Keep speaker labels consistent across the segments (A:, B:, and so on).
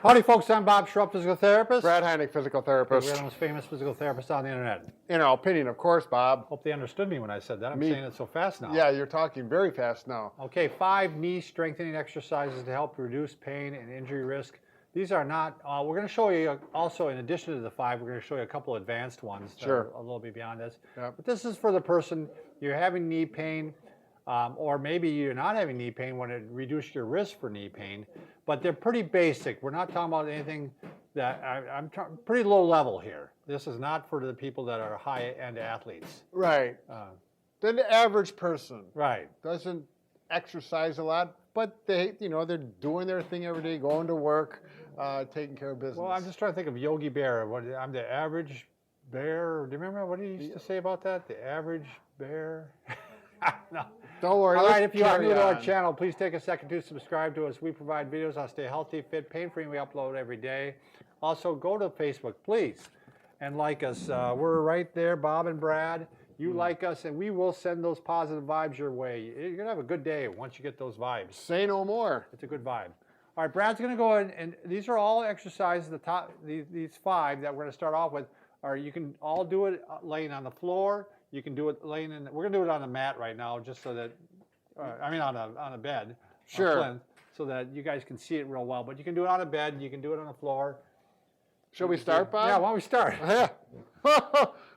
A: Howdy folks, I'm Bob Schrupp, physical therapist.
B: Brad Heineck, physical therapist.
A: We're the most famous physical therapists on the internet.
B: In our opinion, of course, Bob.
A: Hope they understood me when I said that. I'm saying it so fast now.
B: Yeah, you're talking very fast now.
A: Okay, 5 knee strengthening exercises to help reduce pain and injury risk. These are not, we're going to show you also, in addition to the 5, we're going to show you a couple advanced ones that are a little bit beyond this.
B: Yep.
A: But this is for the person, you're having knee pain, or maybe you're not having knee pain when it reduced your risk for knee pain, but they're pretty basic. We're not talking about anything that, I'm pretty low level here. This is not for the people that are high-end athletes.
B: Right. Then the average person
A: doesn't
B: exercise a lot, but they're doing their thing every day, going to work, taking care of business.
A: Well, I'm just trying to think of Yogi Bear. I'm the average bear. Do you remember what he used to say about that? The average bear? No.
B: Don't worry.
A: All right, if you are new to our channel, please take a second to subscribe to us. We provide videos on stay healthy, fit, pain-free, and we upload every day. Also, go to Facebook, please, and like us. We're right there, Bob and Brad. You like us, and we will send those positive vibes your way. You're going to have a good day once you get those vibes.
B: Say no more.
A: It's a good vibe. All right, Brad's going to go in, and these are all exercises. The top, these 5 that we're going to start off with, are you can all do it laying on the floor. You can do it laying in. We're going to do it on the mat right now, just so that, on a bed, plinth, so that you guys can see it real well. But you can do it on a bed. You can do it on the floor.
B: Shall we start, Bob?
A: Yeah, why don't we start?
B: Yeah.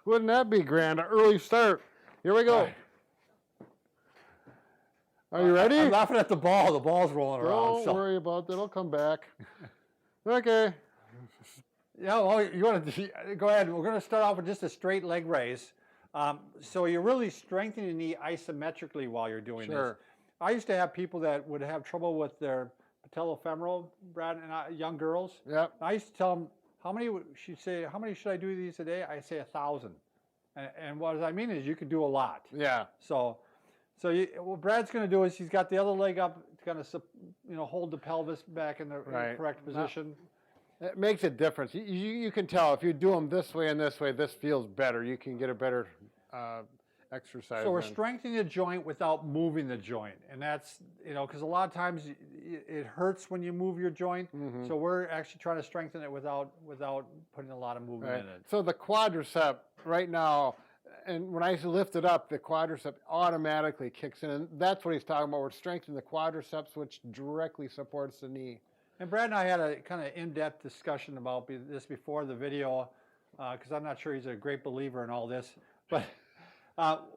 B: Wouldn't that be grand? An early start. Here we go. Are you ready?
A: I'm laughing at the ball. The ball's rolling around.
B: Don't worry about that. It'll come back. Okay.
A: Yeah, well, you want to go ahead. We're going to start off with just a straight leg raise. So you're really strengthening the knee isometrically while you're doing this. I used to have people that would have trouble with their patellofemoral, Brad, and young girls.
B: Yep.
A: I used to tell them, how many should I do these a day? I say 1,000. And what I mean is you could do a lot.
B: Yeah.
A: So what Brad's going to do is he's got the other leg up, kind of hold the pelvis back in the correct position.
B: It makes a difference. You can tell if you do them this way and this way, this feels better. You can get a better exercise.
A: So we're strengthening the joint without moving the joint. And that's, because a lot of times it hurts when you move your joint. So we're actually trying to strengthen it without putting a lot of movement in it.
B: So the quadricep right now, and when I lift it up, the quadricep automatically kicks in. And that's what he's talking about. We're strengthening the quadriceps, which directly supports the knee.
A: And Brad and I had a kind of in-depth discussion about this before the video, because I'm not sure he's a great believer in all this. But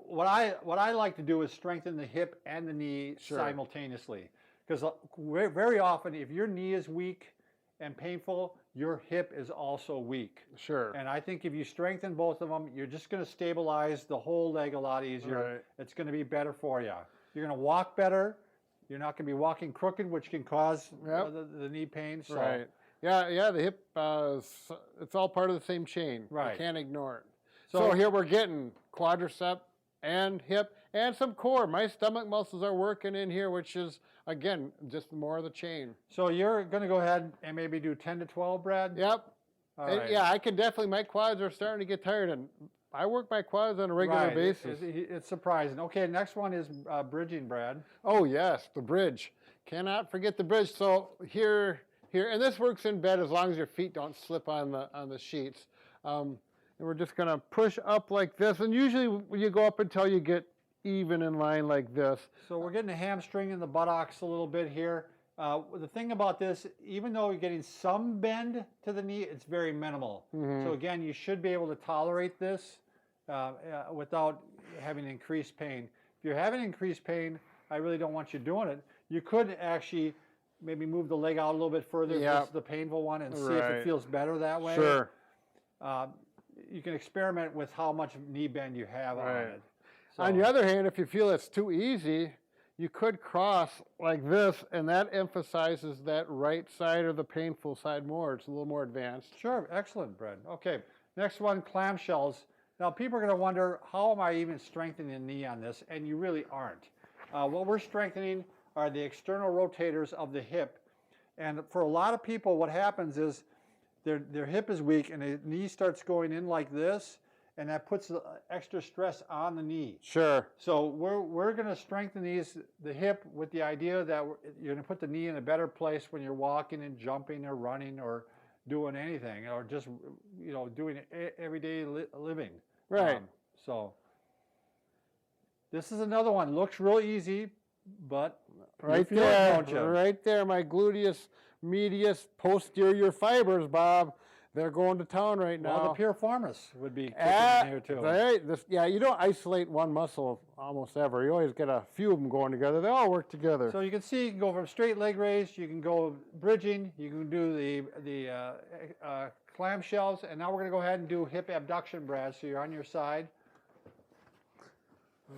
A: what I like to do is strengthen the hip and the knee simultaneously. Because very often, if your knee is weak and painful, your hip is also weak.
B: Sure.
A: And I think if you strengthen both of them, you're just going to stabilize the whole leg a lot easier.
B: Right.
A: It's going to be better for you. You're going to walk better. You're not going to be walking crooked, which can cause the knee pain. So.
B: Right. Yeah, the hip, it's all part of the same chain.
A: Right.
B: You can't ignore it. So here we're getting quadricep and hip and some core. My stomach muscles are working in here, which is, again, just more of the chain.
A: So you're going to go ahead and maybe do 10 to 12, Brad?
B: Yep. Yeah, I can definitely, my quads are starting to get tired, and I work my quads on a regular basis.
A: It's surprising. Okay, next one is bridging, Brad.
B: Oh, yes, the bridge. Cannot forget the bridge. So here, and this works in bed as long as your feet don't slip on the sheets. And we're just going to push up like this. And usually you go up until you get even in line like this.
A: So we're getting a hamstring in the buttocks a little bit here. The thing about this, even though you're getting some bend to the knee, it's very minimal. So again, you should be able to tolerate this without having increased pain. If you're having increased pain, I really don't want you doing it. You could actually maybe move the leg out a little bit further, this is the painful one, and see if it feels better that way.
B: Sure.
A: You can experiment with how much knee bend you have on it. So,
B: on the other hand, if you feel it's too easy, you could cross like this, and that emphasizes that right side or the painful side more. It's a little more advanced.
A: Sure, excellent, Brad. Okay, next one, clamshells. Now, people are going to wonder, how am I even strengthening the knee on this? And you really aren't. What we're strengthening are the external rotators of the hip. And for a lot of people, what happens is their hip is weak and the knee starts going in like this, and that puts extra stress on the knee.
B: Sure.
A: So we're going to strengthen the hip with the idea that you're going to put the knee in a better place when you're walking and jumping or running or doing anything, or just doing everyday living.
B: Right.
A: So this is another one. Looks real easy, but
B: right there, my gluteus medius posterior fibers, Bob. They're going to town right now.
A: Well, the piriformis would be kicking in here too.
B: Right. Yeah, you don't isolate one muscle almost ever. You always get a few of them going together. They all work together.
A: So you can see, you can go from straight leg raise, you can go bridging, you can do the clamshells, and now we're going to go ahead and do hip abduction, Brad. So you're on your side.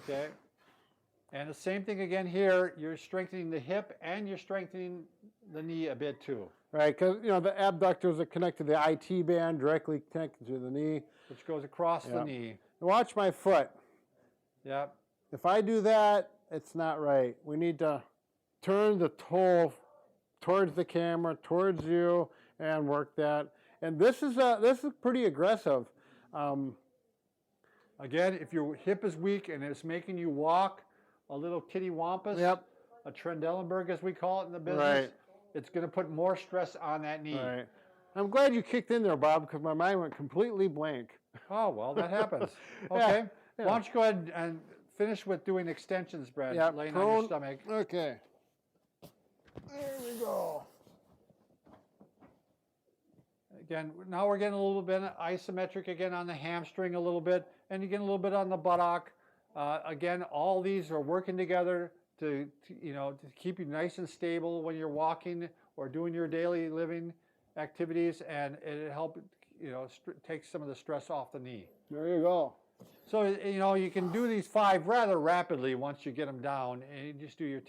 A: Okay. And the same thing again here. You're strengthening the hip and you're strengthening the knee a bit too.
B: Right, because the abductors are connected to the IT band, directly connected to the knee.
A: Which goes across the knee.
B: Watch my foot.
A: Yep.
B: If I do that, it's not right. We need to turn the toe towards the camera, towards you, and work that. And this is pretty aggressive.
A: Again, if your hip is weak and it's making you walk a little kitty wampus, a Trendelenburg as we call it in the business, it's going to put more stress on that knee.
B: Right. I'm glad you kicked in there, Bob, because my mind went completely blank.
A: Oh, well, that happens. Okay. Why don't you go ahead and finish with doing extensions, Brad, laying on your stomach.
B: Okay. There we go.
A: Again, now we're getting a little bit isometric again on the hamstring a little bit, and you get a little bit on the buttock. Again, all these are working together to keep you nice and stable when you're walking or doing your daily living activities, and it help take some of the stress off the knee.
B: There you go.
A: So you can do these 5 rather rapidly once you get them down, and you just do your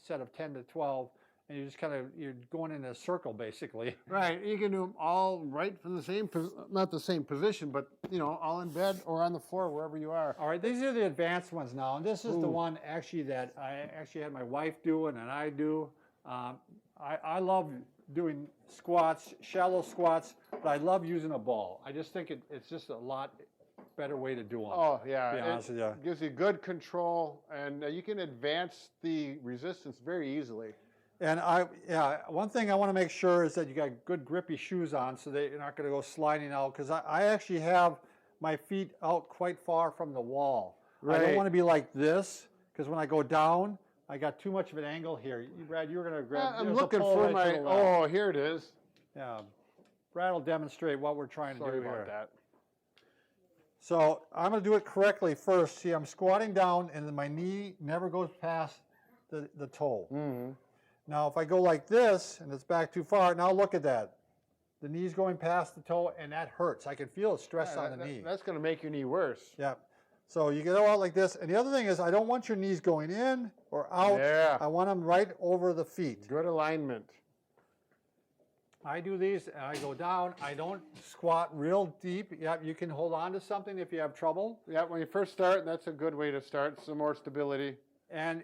A: set of 10 to 12, and you just you're going in a circle basically.
B: Right. You can do them all right from the same, not the same position, but all in bed or on the floor, wherever you are.
A: All right, these are the advanced ones now, and this is the one actually that I had my wife do and I do. I love doing squats, shallow squats, but I love using a ball. I just think it's just a lot better way to do them.
B: Oh yeah,
A: to be honest with you.
B: Gives you good control, and you can advance the resistance very easily.
A: And one thing I want to make sure is that you got good grippy shoes on so that you're not going to go sliding out, because I actually have my feet out quite far from the wall. Right. I don't want to be like this, because when I go down, I got too much of an angle here. Brad, you were going to grab.
B: I'm looking for my. Oh, here it is.
A: Yeah, Brad will demonstrate what we're trying to do here.
B: Sorry about that.
A: So I'm going to do it correctly first. See, I'm squatting down, and then my knee never goes past the toe. Mm-hmm. Now, if I go like this, and it's back too far, now look at that. The knee's going past the toe, and that hurts. I can feel the stress on the knee.
B: That's going to make your knee worse.
A: Yeah. So you go out like this. And the other thing is, I don't want your knees going in or out.
B: Yeah.
A: I want them right over the feet.
B: Good alignment.
A: I do these, and I go down. I don't squat real deep. Yeah, you can hold on to something if you have trouble.
B: Yeah, when you first start, that's a good way to start. Some more stability.
A: And,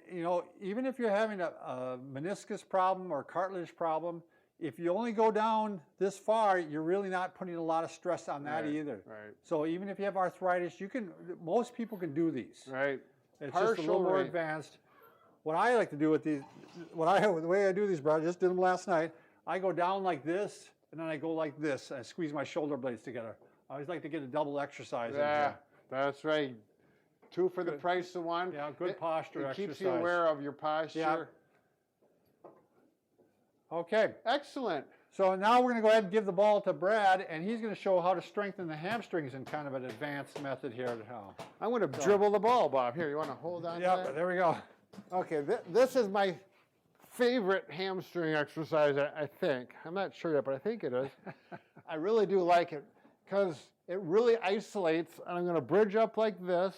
A: even if you're having a meniscus problem or cartilage problem, if you only go down this far, you're really not putting a lot of stress on that either.
B: Right.
A: So even if you have arthritis, most people can do these.
B: Right.
A: It's just a little more advanced. What I like to do with these, the way I do these, bro, I just did them last night. I go down like this, and then I go like this. I squeeze my shoulder blades together. I always like to get a double exercise.
B: Yeah, that's right. 2 for the price of 1.
A: Yeah, good posture exercise.
B: It keeps you aware of your posture.
A: Yeah. Okay.
B: Excellent.
A: So now we're going to go ahead and give the ball to Brad, and he's going to show how to strengthen the hamstrings in kind of an advanced method here.
B: I'm going to dribble the ball, Bob. Here, you want to hold on to that?
A: Yeah, there we go.
B: Okay, this is my favorite hamstring exercise, I think. I'm not sure yet, but I think it is. I really do like it because it really isolates, and I'm going to bridge up like this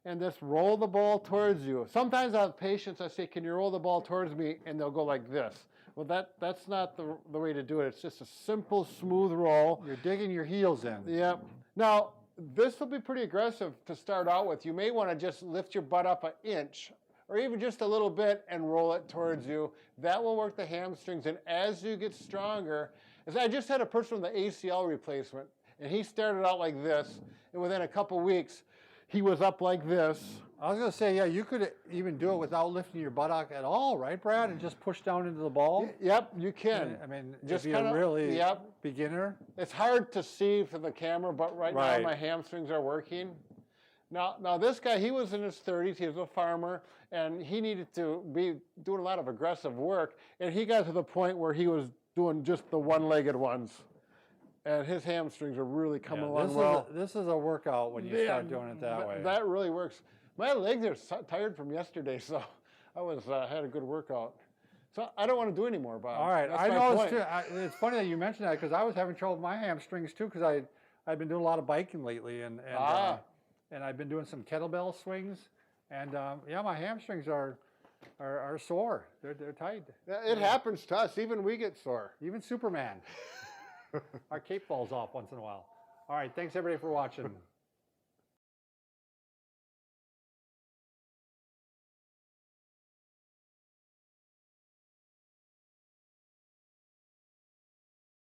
B: and just roll the ball towards you. Sometimes I have patients, I say, can you roll the ball towards me? And they'll go like this. Well, that's not the way to do it. It's just a simple, smooth roll.
A: You're digging your heels in.
B: Yep. Now, this will be pretty aggressive to start out with. You may want to just lift your butt up an inch or even just a little bit and roll it towards you. That will work the hamstrings. And as you get stronger, as I just had a person with an ACL replacement, And he started out like this, and within a couple weeks, he was up like this.
A: I was going to say, yeah, you could even do it without lifting your buttock at all, right, Brad? And just push down into the ball?
B: Yep, you can.
A: I mean,
B: Just
A: if you're
B: kinda,
A: really
B: yep.
A: beginner.
B: It's hard to see for the camera, but right now my hamstrings are working. Now this guy, he was in his 30s, he was a farmer, and he needed to be doing a lot of aggressive work, and he got to the point where he was doing just the one-legged ones. And his hamstrings are really coming along well.
A: This is a workout when you start doing it that way.
B: That really works. My legs are tired from yesterday, so I had a good workout. So I don't want to do anymore, Bob.
A: All right,
B: That's
A: I
B: my
A: noticed
B: point.
A: too. It's funny that you mentioned that because I was having trouble with my hamstrings too because I've been doing a lot of biking lately and I've been doing some kettlebell swings and yeah, my hamstrings are sore. They're tight.
B: It happens to us. Even we get sore.
A: Even Superman. Our cape falls off once in a while. All right, thanks everybody for watching.